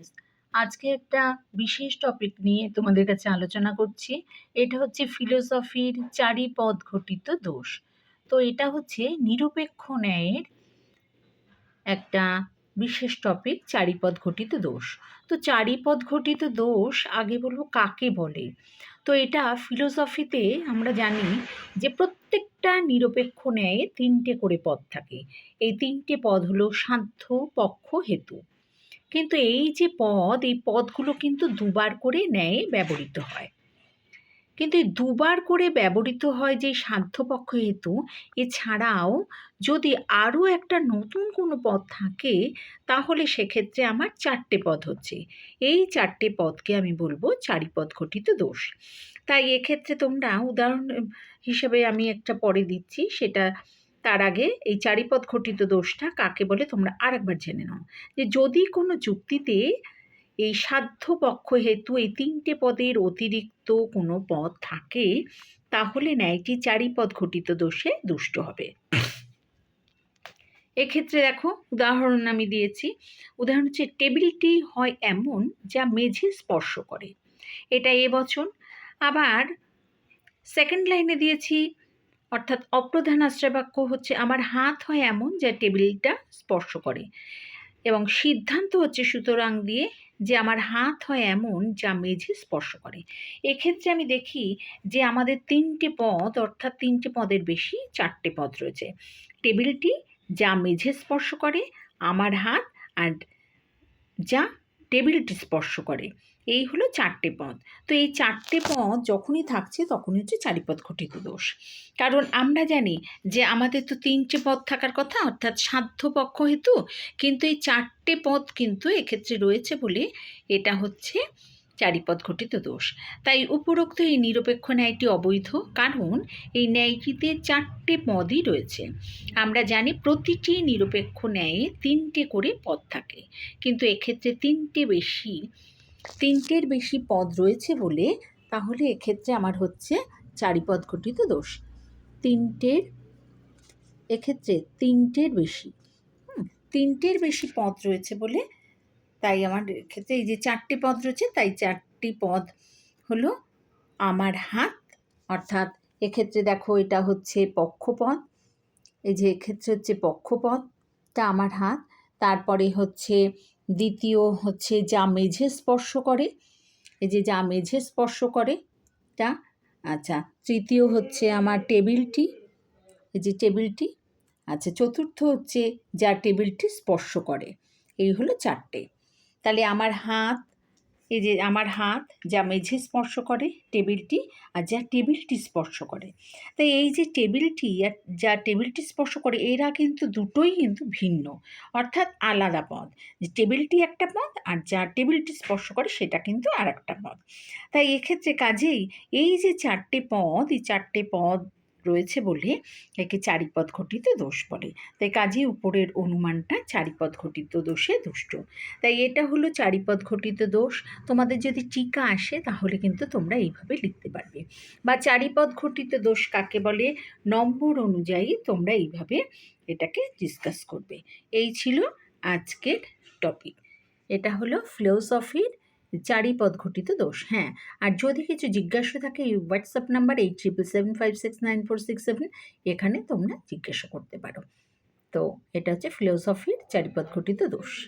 Friends, আজকে একটা বিশেষ টপিক নিয়ে তোমাদের কাছে আলোচনা করছি। এটা হচ্ছে ফিলোসফির চারিপদ ঘটিত দোষ। তো এটা হচ্ছে নিরপেক্ষ ন্যায়ের একটা বিশেষ টপিক, চারিপদ ঘটিত দোষ। তো চারিপদ ঘটিত দোষ আগে বলবো কাকে বলে। তো এটা ফিলোসফিতে আমরা জানি যে প্রত্যেকটা নিরপেক্ষ ন্যায়ে তিনটে করে পদ থাকে। এই তিনটে পদ হলো সাধ্য, পক্ষ, হেতু। কিন্তু এই যে পদ, এই পদগুলো কিন্তু দুবার করে ন্যায়ে ব্যবহৃত হয়। কিন্তু এই দুবার করে ব্যবহৃত হয় যে সাধ্যপক্ষ হেতু, এছাড়াও যদি আরও একটা নতুন কোনো পদ থাকে, তাহলে সেক্ষেত্রে আমার চারটে পদ হচ্ছে। এই চারটে পদকে আমি বলবো চারিপদ ঘটিত দোষ। তাই এক্ষেত্রে তোমরা উদাহরণ হিসেবে আমি একটা পরে দিচ্ছি, সেটা তার আগে এই চারিপদ ঘটিত দোষটা কাকে বলে তোমরা আরেকবার জেনে নাও। যে যদি কোনো যুক্তিতে এই সাধ্য, পক্ষ, হেতু এই তিনটে পদের অতিরিক্ত কোনো পদ থাকে, তাহলে ন্যায়টি চারিপদ ঘটিত দোষে দুষ্ট হবে। এক্ষেত্রে দেখো উদাহরণ আমি দিয়েছি। উদাহরণ হচ্ছে টেবিলটি হয় এমন যা মেঝে স্পর্শ করে, এটা এবচন। আবার সেকেন্ড লাইনে দিয়েছি, অর্থাৎ অপ্রধান আশ্রয় বাক্য হচ্ছে আমার হাত হয় এমন যা টেবিলটা স্পর্শ করে, এবং সিদ্ধান্ত হচ্ছে সুতরাং দিয়ে যে আমার হাত হয় এমন যা মেঝে স্পর্শ করে। এক্ষেত্রে আমি দেখি যে আমাদের তিনটে পদ, অর্থাৎ তিনটে পদের বেশি চারটে পদ রয়েছে। টেবিলটি যা মেঝে স্পর্শ করে, আমার হাত, আর যা টেবিলটি স্পর্শ করে, এই হলো চারটে পদ। তো এই চারটে পদ যখনই থাকছে তখনই হচ্ছে চারিপদ ঘটিত দোষ। কারণ আমরা জানি যে আমাদের তো তিনটে পদ থাকার কথা, অর্থাৎ সাধ্য, পক্ষ, হেতু, কিন্তু এই চারটে পদ কিন্তু এক্ষেত্রে রয়েছে বলে এটা হচ্ছে চারিপদ ঘটিত দোষ। তাই উপরোক্ত এই নিরপেক্ষ ন্যায়টি অবৈধ, কারণ এই ন্যায়টিতে চারটে পদই রয়েছে। আমরা জানি প্রতিটি নিরপেক্ষ ন্যায়ে তিনটে করে পদ থাকে, কিন্তু এক্ষেত্রে তিনটের বেশি পদ রয়েছে বলে তাহলে এক্ষেত্রে আমার হচ্ছে চারিপদ ঘটিত দোষ। এক্ষেত্রে তিনটের বেশি পদ রয়েছে বলে, তাই আমার ক্ষেত্রে এই যে চারটি পদ রয়েছে, তাই চারটি পদ হলো আমার হাত, অর্থাৎ এক্ষেত্রে দেখো এটা হচ্ছে পক্ষপদ, এই যে এক্ষেত্রে হচ্ছে পক্ষপদটা আমার হাত। তারপরে হচ্ছে দ্বিতীয় হচ্ছে যা মেঝে স্পর্শ করে, এই যে যা মেঝে স্পর্শ করে তা। আচ্ছা, তৃতীয় হচ্ছে আমার টেবিলটি, এই যে টেবিলটি। আচ্ছা, চতুর্থ হচ্ছে যা টেবিলটি স্পর্শ করে। এই হলো চারটে। তাহলে আমার হাত, এই যে আমার হাত যা মেঝে স্পর্শ করে, টেবিলটি, আর যা টেবিলটি স্পর্শ করে। তাই এই যে টেবিলটি আর যা টেবিলটি স্পর্শ করে, এরা কিন্তু দুটোই কিন্তু ভিন্ন, অর্থাৎ আলাদা পদ। যে টেবিলটি একটা পদ আর যা টেবিলটি স্পর্শ করে সেটা কিন্তু আর একটা পদ। তাই এক্ষেত্রে কাজেই এই যে চারটে পদ, এই চারটে পদ রয়েছে বলে একে চারিপদ ঘটিত দোষ বলে। তাই কাজেই উপরের অনুমানটা চারিপদ ঘটিত দোষে দুষ্ট। তাই এটা হলো চারিপদ ঘটিত দোষ। তোমাদের যদি টিকা আসে তাহলে কিন্তু তোমরা এইভাবে লিখতে পারবে, বা চারিপদ ঘটিত দোষ কাকে বলে নম্বর অনুযায়ী তোমরা এইভাবে এটাকে ডিসকাস করবে। এই ছিল আজকের টপিক। এটা হলো ফিলোসফির চারিপদ ঘটিত দোষ। হ্যাঁ, আর যদি কিছু জিজ্ঞাসা থাকে হোয়াটসঅ্যাপ নাম্বার 8775694667, এখানে তোমরা জিজ্ঞাসা করতে পারো। তো এটা হচ্ছে ফিলোসফির চারিপদ ঘটিত দোষ।